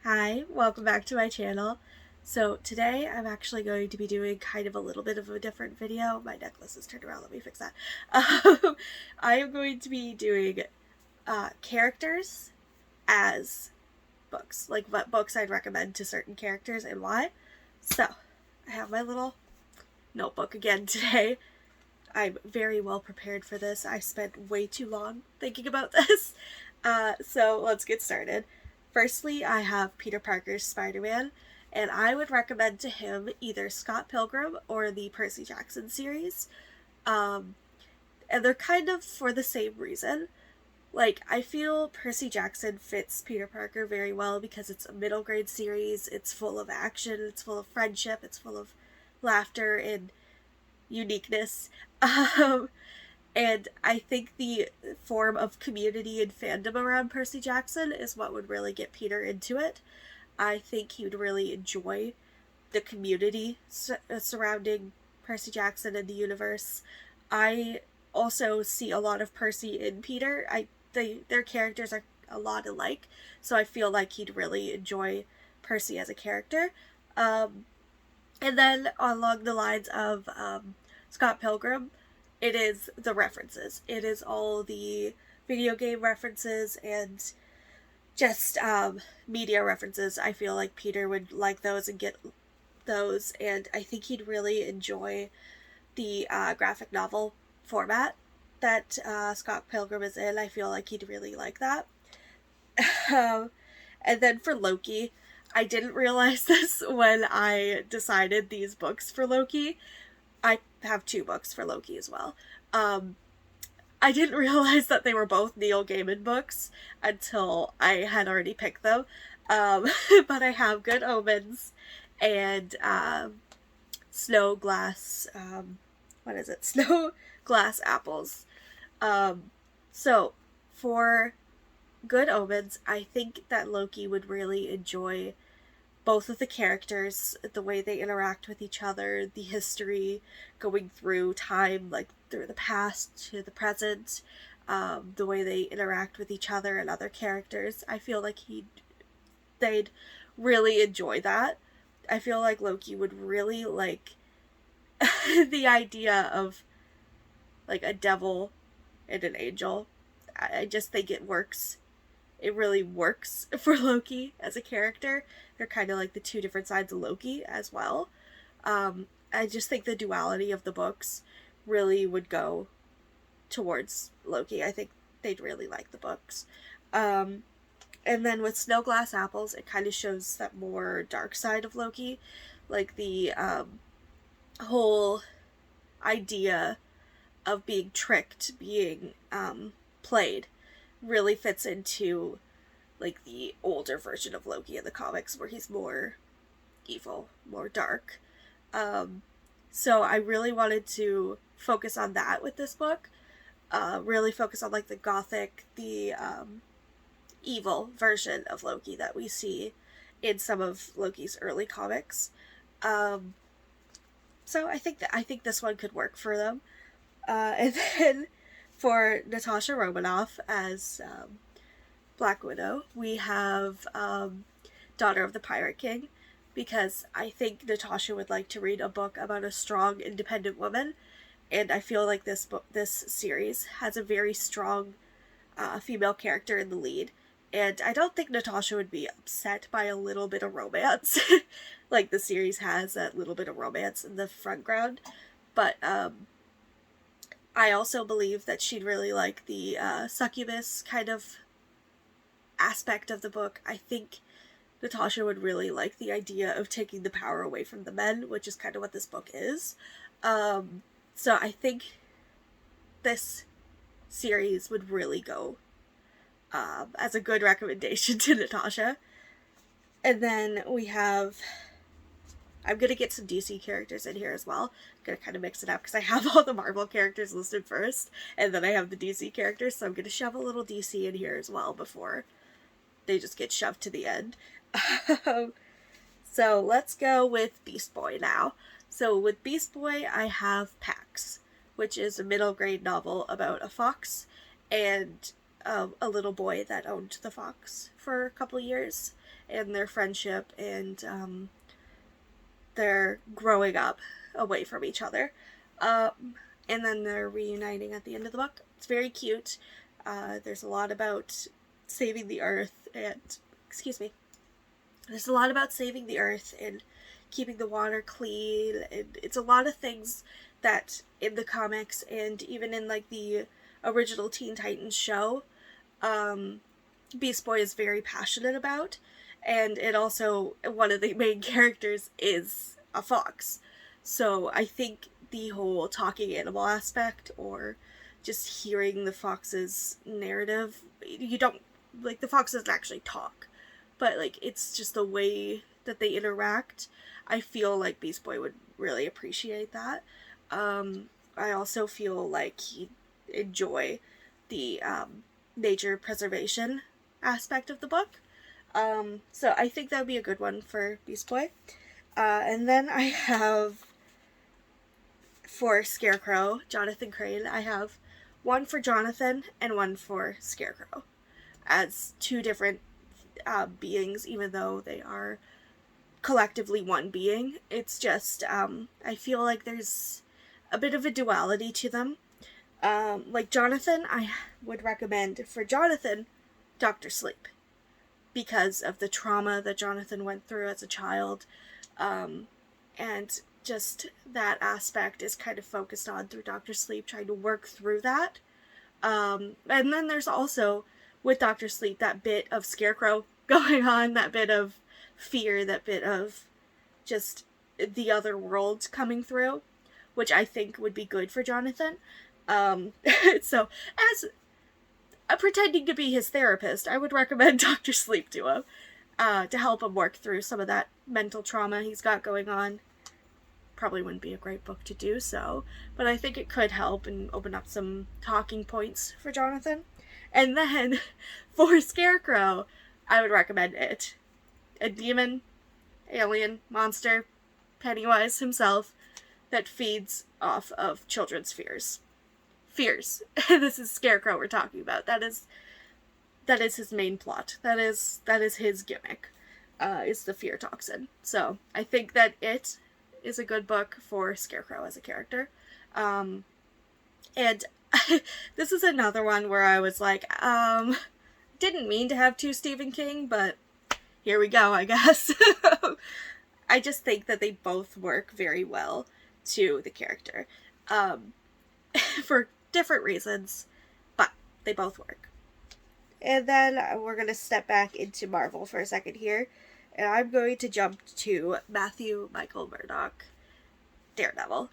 Hi, welcome back to my channel. So today I'm actually going to be doing kind of a little bit of a different video. My necklace is turned around, let me fix that. I am going to be doing characters as books, like what books I'd recommend to certain characters and why. So I have my little notebook again today. I'm very well prepared for this. I spent way too long thinking about this. So let's get started. Firstly, I have Peter Parker's Spider-Man, and I would recommend to him either Scott Pilgrim or the Percy Jackson series. Um, and they're kind of for the same reason. Like, I feel Percy Jackson fits Peter Parker very well because it's a middle grade series, it's full of action, it's full of friendship, it's full of laughter and uniqueness. Um, and I think the form of community and fandom around Percy Jackson is what would really get Peter into it. I think he would really enjoy the community surrounding Percy Jackson and the universe. I also see a lot of Percy in Peter. Their characters are a lot alike, so I feel like he'd really enjoy Percy as a character. And then along the lines of Scott Pilgrim, it is the references. It is all the video game references and just media references. I feel like Peter would like those and get those, and I think he'd really enjoy the graphic novel format that Scott Pilgrim is in. I feel like he'd really like that. um, and then for Loki, I didn't realize this when I decided these books for Loki. I have two books for Loki as well. Um, I didn't realize that they were both Neil Gaiman books until I had already picked them. Um, but I have Good Omens and Snow Glass. What is it? Snow Glass Apples. Um, so for Good Omens, I think that Loki would really enjoy both of the characters, the way they interact with each other, the history going through time, like through the past to the present, the way they interact with each other and other characters. I feel like they'd really enjoy that. I feel like Loki would really like the idea of like a devil and an angel. I just think it works. It really works for Loki as a character. They're kind of like the two different sides of Loki as well. I just think the duality of the books really would go towards Loki. I think they'd really like the books. And then with Snow Glass Apples, it kind of shows that more dark side of Loki. Like the whole idea of being tricked, being played, really fits into like the older version of Loki in the comics where he's more evil, more dark. So I really wanted to focus on that with this book. Really focus on like the gothic, the evil version of Loki that we see in some of Loki's early comics. Um, so I think this one could work for them. And then for Natasha Romanoff as Black Widow, we have Daughter of the Pirate King, because I think Natasha would like to read a book about a strong, independent woman, and I feel like this series has a very strong female character in the lead, and I don't think Natasha would be upset by a little bit of romance, like the series has that little bit of romance in the front ground, but I also believe that she'd really like the succubus kind of aspect of the book. I think Natasha would really like the idea of taking the power away from the men, which is kind of what this book is. So I think this series would really go as a good recommendation to Natasha. And then we have, I'm going to get some DC characters in here as well. I'm going to kind of mix it up because I have all the Marvel characters listed first, and then I have the DC characters, so I'm going to shove a little DC in here as well before they just get shoved to the end. So let's go with Beast Boy now. So with Beast Boy, I have Pax, which is a middle grade novel about a fox, and a little boy that owned the fox for a couple years, and their friendship and their growing up away from each other. And then they're reuniting at the end of the book. It's very cute. There's a lot about saving the earth and, excuse me, there's a lot about saving the earth and keeping the water clean, and it's a lot of things that in the comics and even in like the original Teen Titans show, Beast Boy is very passionate about, and it also, one of the main characters is a fox. So I think the whole talking animal aspect, or just hearing the fox's narrative, you don't, like, the fox doesn't actually talk, but like it's just the way that they interact. I feel like Beast Boy would really appreciate that. I also feel like he'd enjoy the nature preservation aspect of the book. So I think that would be a good one for Beast Boy. And then I have, for Scarecrow, Jonathan Crane, I have one for Jonathan and one for Scarecrow, as two different beings, even though they are collectively one being. It's just, I feel like there's a bit of a duality to them. Like Jonathan, I would recommend for Jonathan, Dr. Sleep, because of the trauma that Jonathan went through as a child, and just that aspect is kind of focused on through Dr. Sleep, trying to work through that. And then there's also, with Dr. Sleep, that bit of Scarecrow going on, that bit of fear, that bit of just the other world coming through, which I think would be good for Jonathan. So, as pretending to be his therapist, I would recommend Dr. Sleep Duo to help him work through some of that mental trauma he's got going on. Probably wouldn't be a great book to do so, but I think it could help and open up some talking points for Jonathan. And then, for Scarecrow, I would recommend it. A demon, alien, monster, Pennywise himself, that feeds off of children's fears. This is Scarecrow we're talking about. That is his main plot. That is his gimmick, is the fear toxin. So I think that it is a good book for Scarecrow as a character. And this is another one where I was like, didn't mean to have two Stephen King, but here we go, I guess. I just think that they both work very well to the character. For different reasons, but they both work. And then we're going to step back into Marvel for a second here, and I'm going to jump to Matthew Michael Murdock, Daredevil.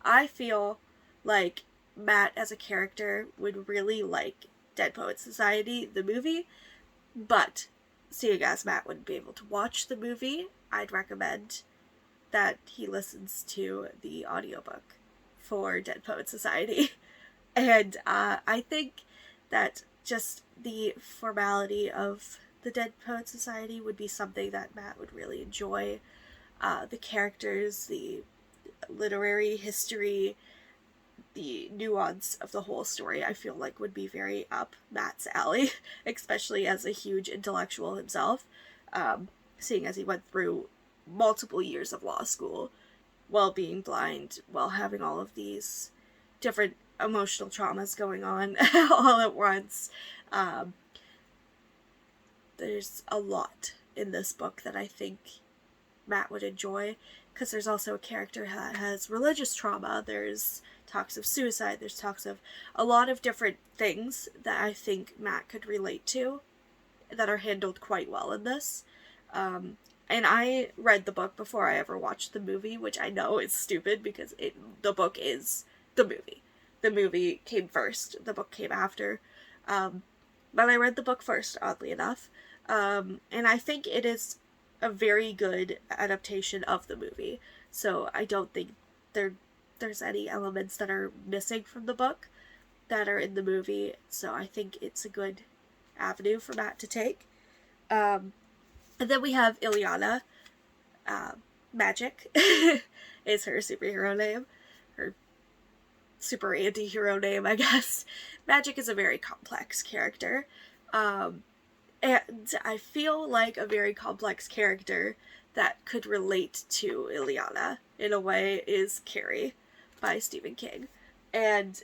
I feel like Matt as a character would really like Dead Poets Society, the movie, but seeing as Matt wouldn't be able to watch the movie, I'd recommend that he listens to the audiobook for Dead Poets Society. And I think that just the formality of the Dead Poets Society would be something that Matt would really enjoy. The characters, the literary history, the nuance of the whole story, I feel like would be very up Matt's alley, especially as a huge intellectual himself, seeing as he went through multiple years of law school while being blind, while having all of these different emotional traumas going on all at once. There's a lot in this book that I think Matt would enjoy, because there's also a character that has religious trauma, there's talks of suicide, there's talks of a lot of different things that I think Matt could relate to that are handled quite well in this. And I read the book before I ever watched the movie, which I know is stupid because the book is the movie. The movie came first, the book came after. But I read the book first, oddly enough. And I think it is a very good adaptation of the movie. So I don't think there's any elements that are missing from the book that are in the movie. So I think it's a good avenue for Matt to take. And then we have Illyana. Magic is her superhero name. Her super anti-hero name, I guess. Magik is a very complex character. And I feel like a very complex character that could relate to Illyana in a way is Carrie by Stephen King. And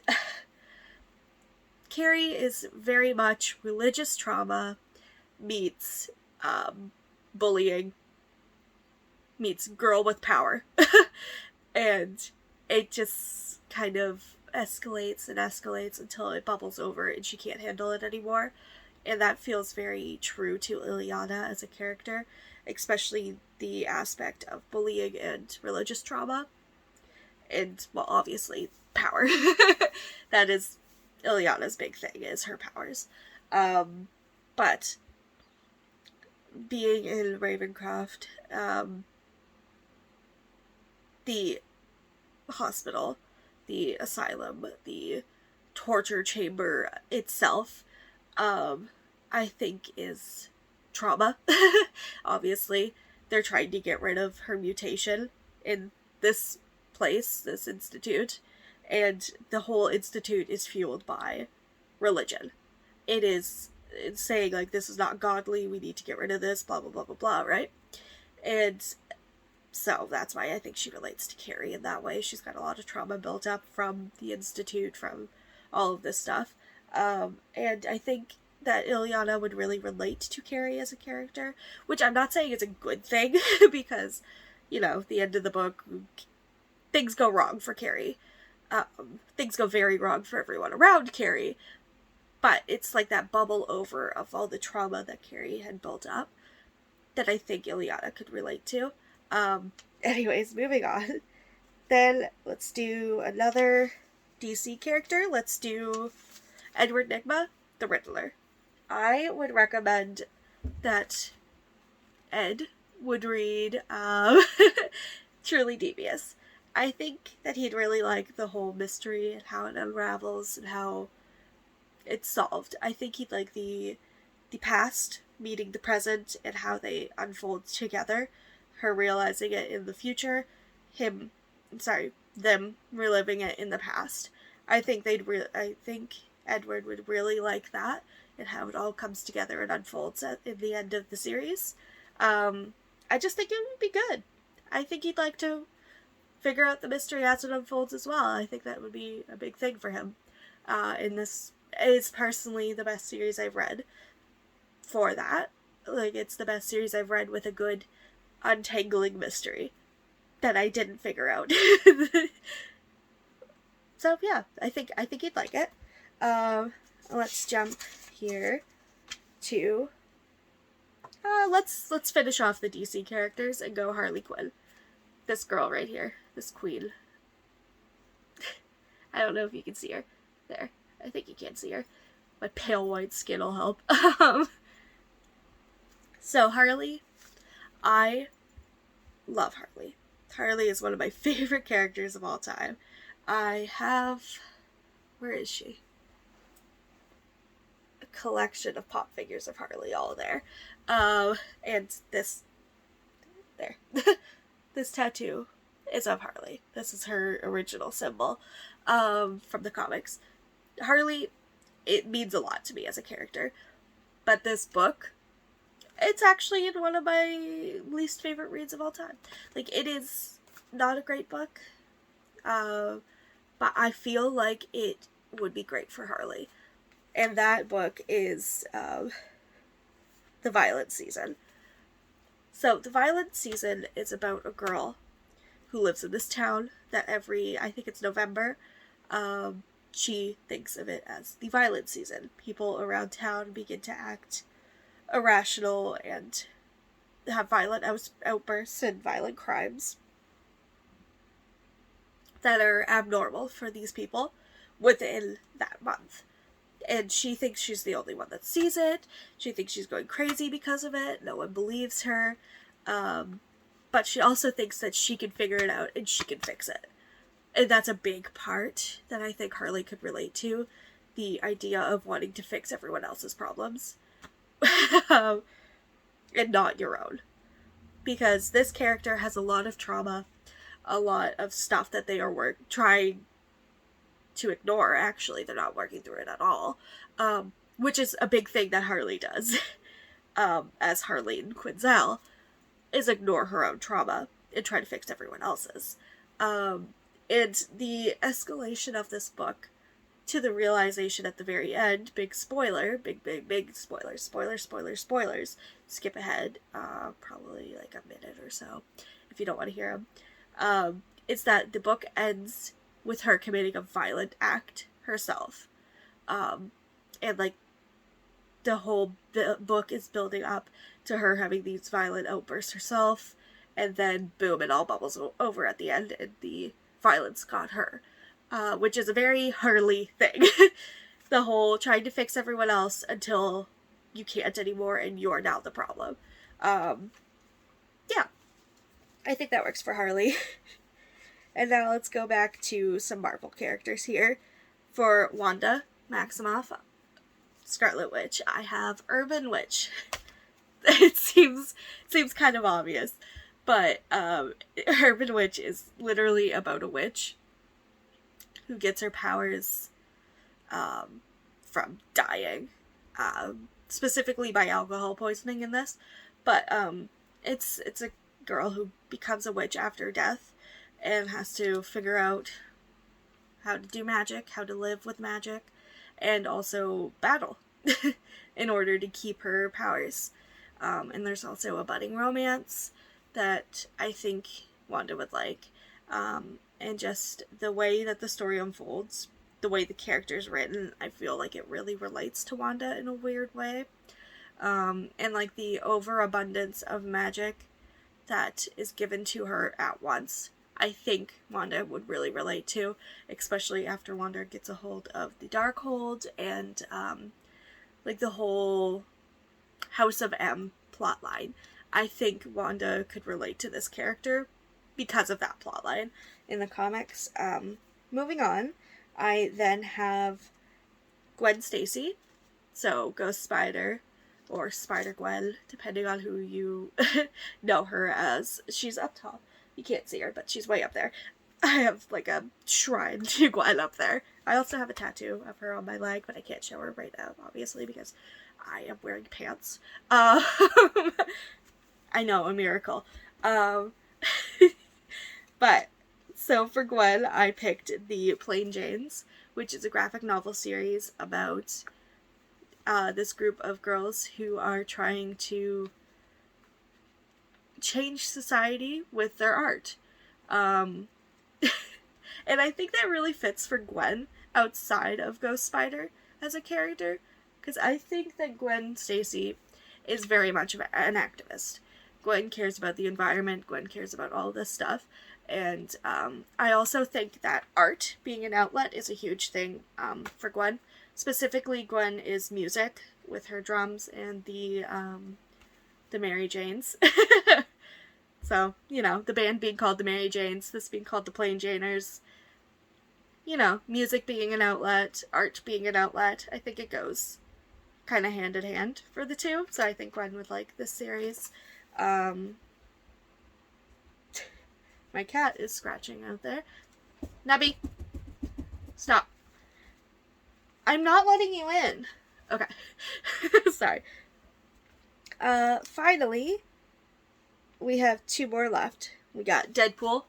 Carrie is very much religious trauma meets bullying meets girl with power. And it just kind of escalates and escalates until it bubbles over and she can't handle it anymore. And that feels very true to Illyana as a character, especially the aspect of bullying and religious trauma. And, well, obviously, power. That is Illyana's big thing, is her powers. But being in Ravencroft, the hospital, the asylum, the torture chamber itself, I think is trauma. Obviously, they're trying to get rid of her mutation in this place, this institute, and the whole institute is fueled by religion. It's saying, like, this is not godly, we need to get rid of this, blah, blah, blah, blah, blah, right? And so that's why I think she relates to Carrie in that way. She's got a lot of trauma built up from the institute, from all of this stuff. And I think that Illyana would really relate to Carrie as a character, which I'm not saying is a good thing, because, you know, the end of the book, things go wrong for Carrie. Things go very wrong for everyone around Carrie, but it's like that bubble over of all the trauma that Carrie had built up that I think Illyana could relate to. Anyways, moving on. Then let's do another DC character. Let's do Edward Nygma, the Riddler. I would recommend that Ed would read Truly Devious. I think that he'd really like the whole mystery and how it unravels and how it's solved. I think he'd like the past meeting the present and how they unfold together. Her realizing it in the future, them reliving it in the past. I think Edward would really like that and how it all comes together and unfolds in the end of the series. I just think it would be good. I think he'd like to figure out the mystery as it unfolds as well. I think that would be a big thing for him. And this is personally the best series I've read for that. Like, it's the best series I've read with a good untangling mystery that I didn't figure out. So yeah, I think you'd like it. Let's jump here to let's finish off the DC characters and go Harley Quinn. This girl right here, this queen. I don't know if you can see her. There. I think you can't see her. My pale white skin will help. So Harley, I love Harley. Harley is one of my favorite characters of all time. I have... Where is she? A collection of pop figures of Harley all there. And this... There. This tattoo is of Harley. This is her original symbol from the comics. Harley, it means a lot to me as a character. But this book... It's actually in one of my least favorite reads of all time. Like, it is not a great book, but I feel like it would be great for Harley. And that book is The Violent Season. So, The Violent Season is about a girl who lives in this town that I think it's November, she thinks of it as the violent season. People around town begin to act irrational and have violent outbursts and violent crimes that are abnormal for these people within that month. And she thinks she's the only one that sees it. She thinks she's going crazy because of it. No one believes her. But she also thinks that she can figure it out and she can fix it. And that's a big part that I think Harley could relate to. The idea of wanting to fix everyone else's problems. And not your own. Because this character has a lot of trauma, a lot of stuff that they are trying to ignore, actually. They're not working through it at all. Which is a big thing that Harley does, as Harleen Quinzel, is ignore her own trauma and try to fix everyone else's. And the escalation of this book to the realization at the very end, big spoiler, big spoilers, skip ahead, probably like a minute or so, if you don't want to hear them, is that the book ends with her committing a violent act herself. And like, the whole book is building up to her having these violent outbursts herself, and then boom, it all bubbles over at the end, and the violence got her. Which is a very Harley thing. The whole trying to fix everyone else until you can't anymore and you're now the problem. Yeah. I think that works for Harley. And now let's go back to some Marvel characters here. For Wanda Maximoff, Scarlet Witch, I have Urban Witch. It seems kind of obvious, but Urban Witch is literally about a witch who gets her powers from dying, specifically by alcohol poisoning in this, but it's a girl who becomes a witch after death and has to figure out how to do magic, how to live with magic, and also battle in order to keep her powers. And there's also a budding romance that I think Wanda would like. And just the way that the story unfolds, the way the character's written, I feel like it really relates to Wanda in a weird way. And like the overabundance of magic that is given to her at once, I think Wanda would really relate to, especially after Wanda gets a hold of the Darkhold and like the whole House of M plotline. I think Wanda could relate to this character because of that plotline in the comics. Moving on, I then have Gwen Stacy, so Ghost Spider, or Spider-Gwen, depending on who you know her as. She's up top. You can't see her, but she's way up there. I have like a shrine to Gwen up there. I also have a tattoo of her on my leg, but I can't show her right now, obviously, because I am wearing pants. I know, a miracle. But, so for Gwen, I picked the Plain Janes, which is a graphic novel series about this group of girls who are trying to change society with their art. And I think that really fits for Gwen outside of Ghost Spider as a character, because I think that Gwen Stacy is very much an activist. Gwen cares about the environment, Gwen cares about all this stuff, and I also think that art being an outlet is a huge thing for Gwen. Specifically, Gwen is music with her drums and the Mary Janes. So, you know, the band being called the Mary Janes, this being called the Plain Janers. You know, music being an outlet, art being an outlet. I think it goes kind of hand in hand for the two. So I think Gwen would like this series. My cat is scratching out there. Nubby, stop. I'm not letting you in. Okay. Sorry. Finally, we have two more left. We got Deadpool.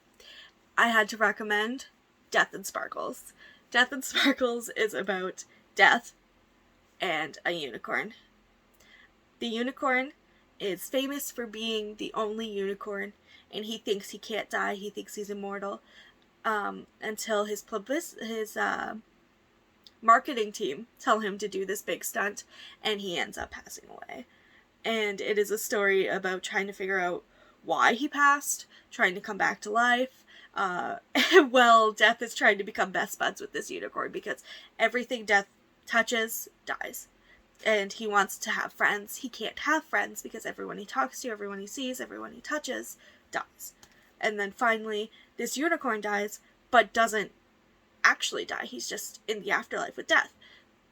I had to recommend Death and Sparkles. Death and Sparkles is about death and a unicorn. The unicorn is famous for being the only unicorn, and he thinks he can't die. He thinks he's immortal, until his marketing team tell him to do this big stunt, and he ends up passing away. And it is a story about trying to figure out why he passed, trying to come back to life. Well, Death is trying to become best buds with this unicorn because everything Death touches dies. And he wants to have friends. He can't have friends because everyone he talks to, everyone he sees, everyone he touches dies. And then finally, this unicorn dies, but doesn't actually die. He's just in the afterlife with Death.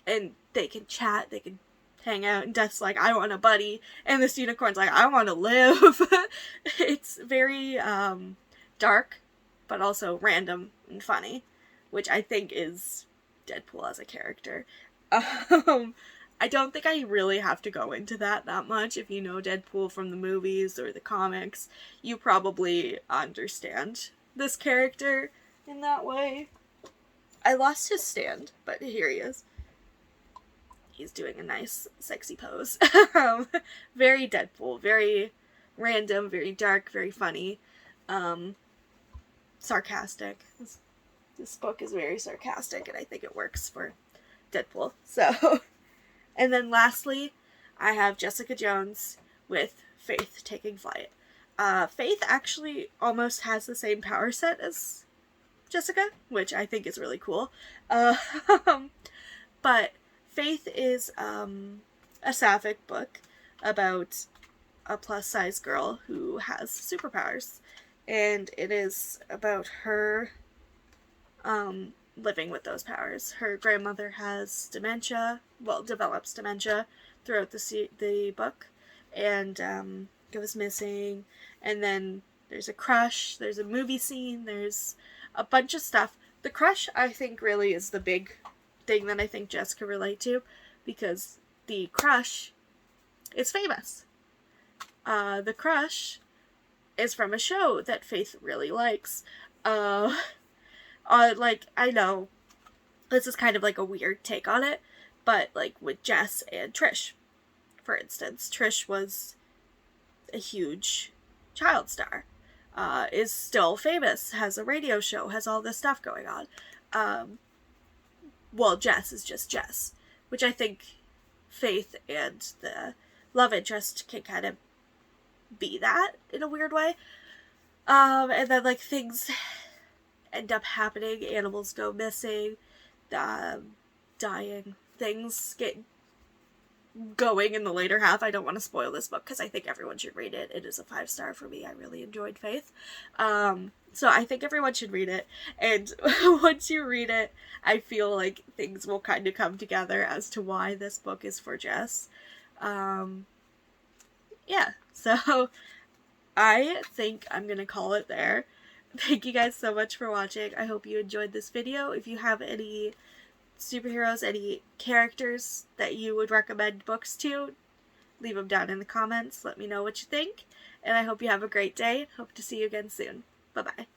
And they can chat, they can hang out, and Death's like, I want a buddy. And this unicorn's like, I want to live. It's very dark, but also random and funny, which I think is Deadpool as a character. I don't think I really have to go into that much. If you know Deadpool from the movies or the comics, you probably understand this character in that way. I lost his stand, but here he is. He's doing a nice, sexy pose. Very Deadpool, very random, very dark, very funny, sarcastic. This book is very sarcastic, and I think it works for Deadpool. So, and then lastly, I have Jessica Jones with Faith taking flight. Faith actually almost has the same power set as Jessica, which I think is really cool. But Faith is a sapphic book about a plus-size girl who has superpowers, and it is about her living with those powers. Her grandmother has dementia, develops dementia throughout the book, and goes missing, and then there's a crush, there's a movie scene, there's a bunch of stuff. The crush, I think, really is the big thing that I think Jess can relate to, because the crush is famous. The crush is from a show that Faith really likes. I know this is kind of like a weird take on it, but like with Jess and Trish, for instance, Trish was a huge child star, is still famous, has a radio show, has all this stuff going on. Jess is just Jess, which I think Faith and the love interest can kind of be that in a weird way. And then like things end up happening, animals go missing, dying, things get going in the later half. I don't want to spoil this book because I think everyone should read it. It is a 5-star for me. I really enjoyed Faith. So I think everyone should read it. And once you read it, I feel like things will kind of come together as to why this book is for Jess. Yeah, so I think I'm going to call it there. Thank you guys so much for watching. I hope you enjoyed this video. If you have any superheroes, any characters that you would recommend books to, leave them down in the comments. Let me know what you think. And I hope you have a great day. Hope to see you again soon. Bye-bye.